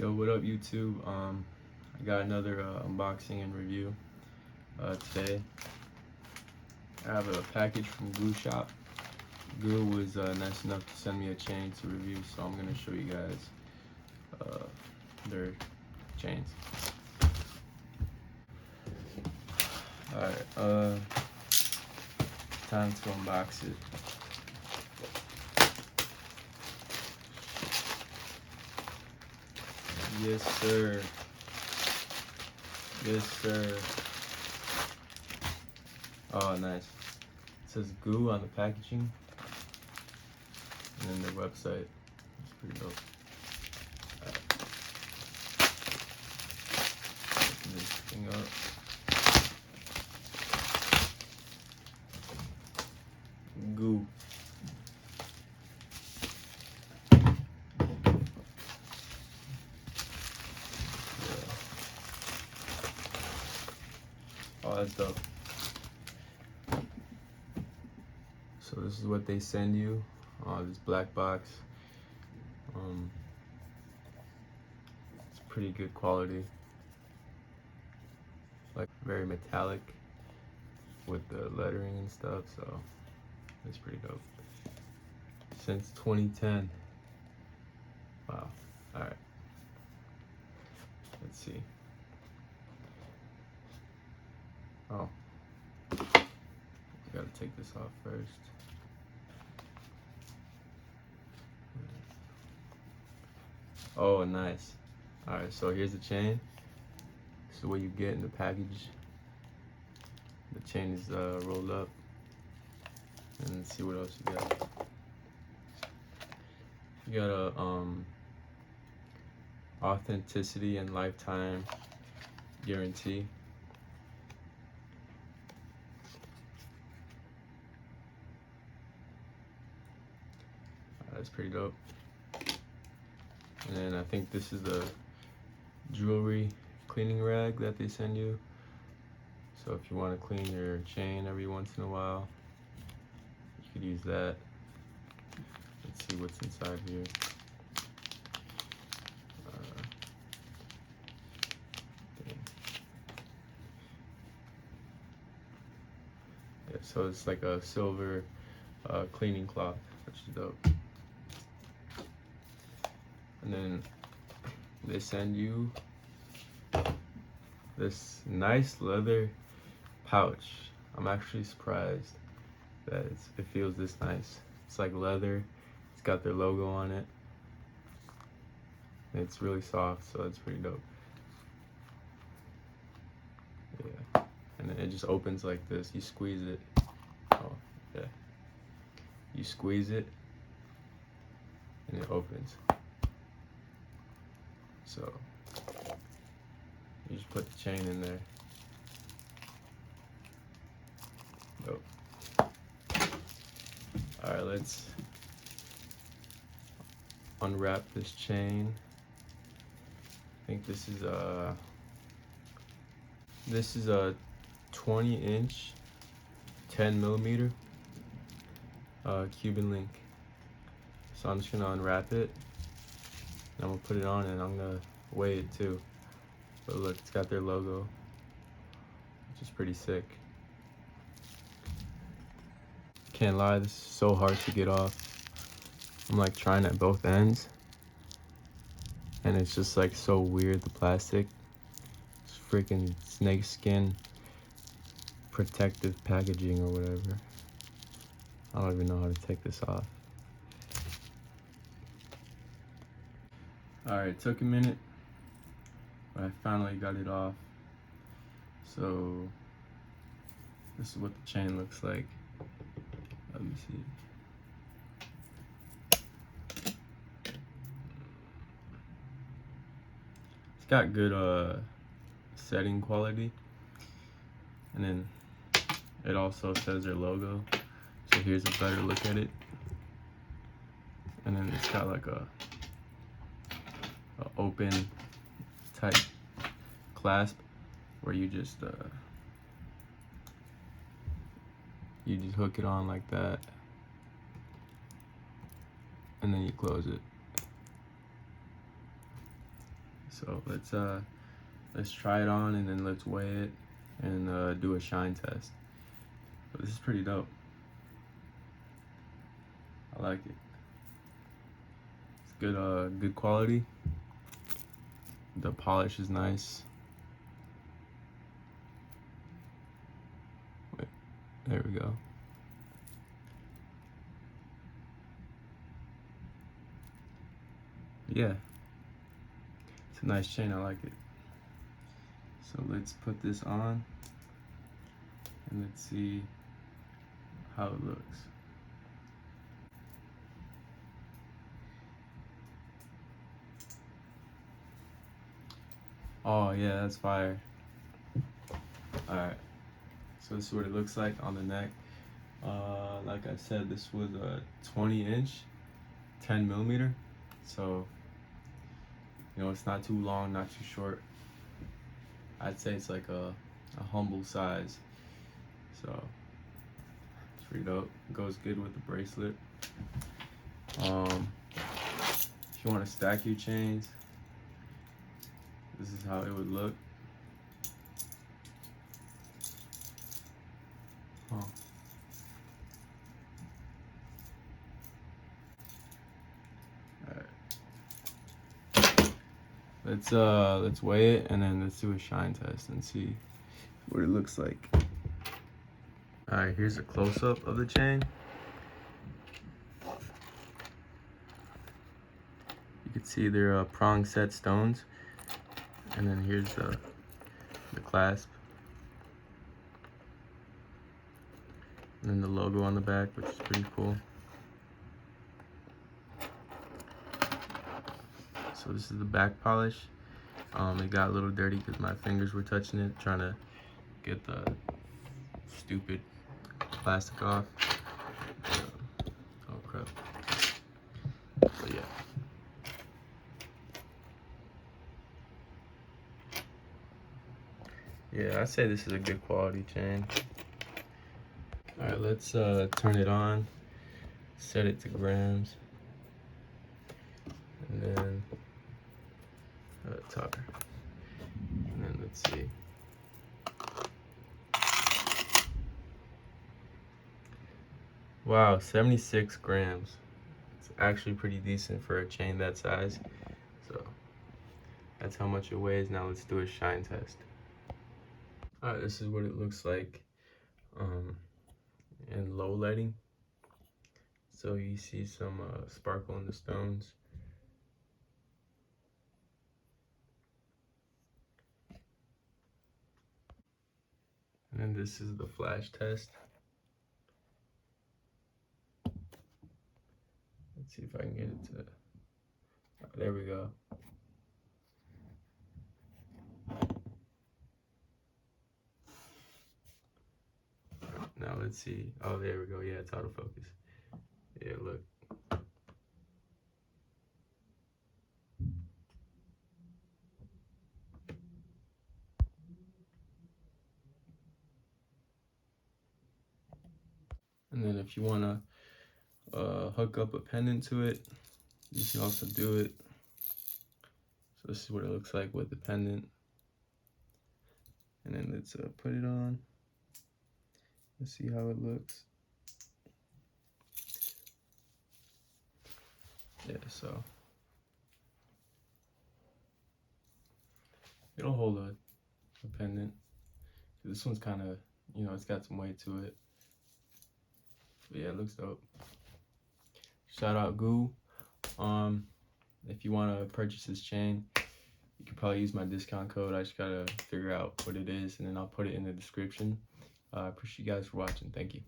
Yo, what up YouTube? I got another unboxing and review today. I have a package from Guu Shop. Guu was nice enough to send me a chain to review, so I'm gonna show you guys their chains. Alright, time to unbox it. Yes, sir. Yes, sir. Oh, nice. It says Guu on the packaging, and then their website. It's pretty dope. Alright. Open this thing up. Guu. Oh, that's dope. So this is what they send you. This black box. It's pretty good quality. Like very metallic with the lettering and stuff. So it's pretty dope. Since 2010. Wow. All right. Let's see. Oh, gotta take this off first. Oh, nice. All right, so here's the chain. This is what you get in the package. The chain is rolled up. And let's see what else you got. You got a authenticity and lifetime guarantee. That's pretty dope. And then I think this is the jewelry cleaning rag that they send you. So if you want to clean your chain every once in a while, you could use that. Let's see what's inside here. Yeah, so it's like a silver cleaning cloth, which is dope. And then they send you this nice leather pouch. I'm actually surprised that it feels this nice. It's like leather. It's got their logo on it. And it's really soft, so it's pretty dope. Yeah. And then it just opens like this. You squeeze it. Oh, yeah. You squeeze it and it opens. So you just put the chain in there. Dope. All right, let's unwrap this chain. I think this is a 20-inch, 10mm Cuban link. So I'm just gonna unwrap it. I'm gonna put it on and I'm gonna weigh it too. But look, it's got their logo, which is pretty sick. Can't lie, this is so hard to get off. I'm like trying at both ends, and it's just like so weird, the plastic. It's freaking snake skin protective packaging or whatever. I don't even know how to take this off. Alright, it took a minute, but I finally got it off. So this is what the chain looks like. Let me see. It's got good setting quality, and then it also says their logo. So here's a better look at it. And then it's got like a open type clasp where you just hook it on like that, and then you close it. So let's try it on and then let's weigh it and do a shine test. But this is pretty dope. I like it. It's good quality. The polish is nice. Wait, there we go. Yeah, it's a nice chain. I like it. So let's put this on and let's see how it looks. Oh yeah, that's fire. Alright, so this is what it looks like on the neck. Like I said, this was a 20-inch, 10 millimeter. So, you know, it's not too long, not too short. I'd say it's like a humble size. So, it's pretty dope. Goes good with the bracelet. If you want to stack your chains, this is how it would look. Huh. Let's weigh it and then let's do a shine test and see what it looks like. All right, here's a close-up of the chain. You can see they're prong set stones, and then here's the clasp, and then the logo on the back, which is pretty cool. So this is the back polish. It got a little dirty because my fingers were touching it, trying to get the stupid plastic off. Oh crap. But yeah. Yeah, I'd say this is a good quality chain. All right, let's turn it on, set it to grams, and then talk. And then let's see. Wow, 76 grams. It's actually pretty decent for a chain that size. So that's how much it weighs. Now let's do a shine test. All right, this is what it looks like in low lighting. So you see some sparkle in the stones. And then this is the flash test. Let's see if I can get it to, oh, there we go. Now let's see. Oh, there we go. Yeah, it's autofocus. Yeah, look. And then if you want to hook up a pendant to it, you can also do it. So this is what it looks like with the pendant. And then let's put it on. Let's see how it looks. Yeah, so it'll hold a pendant. This one's kind of, you know, it's got some weight to it. But yeah, it looks dope. Shout out Guu. If you want to purchase this chain, you could probably use my discount code. I just gotta figure out what it is, and then I'll put it in the description. I appreciate you guys for watching. Thank you.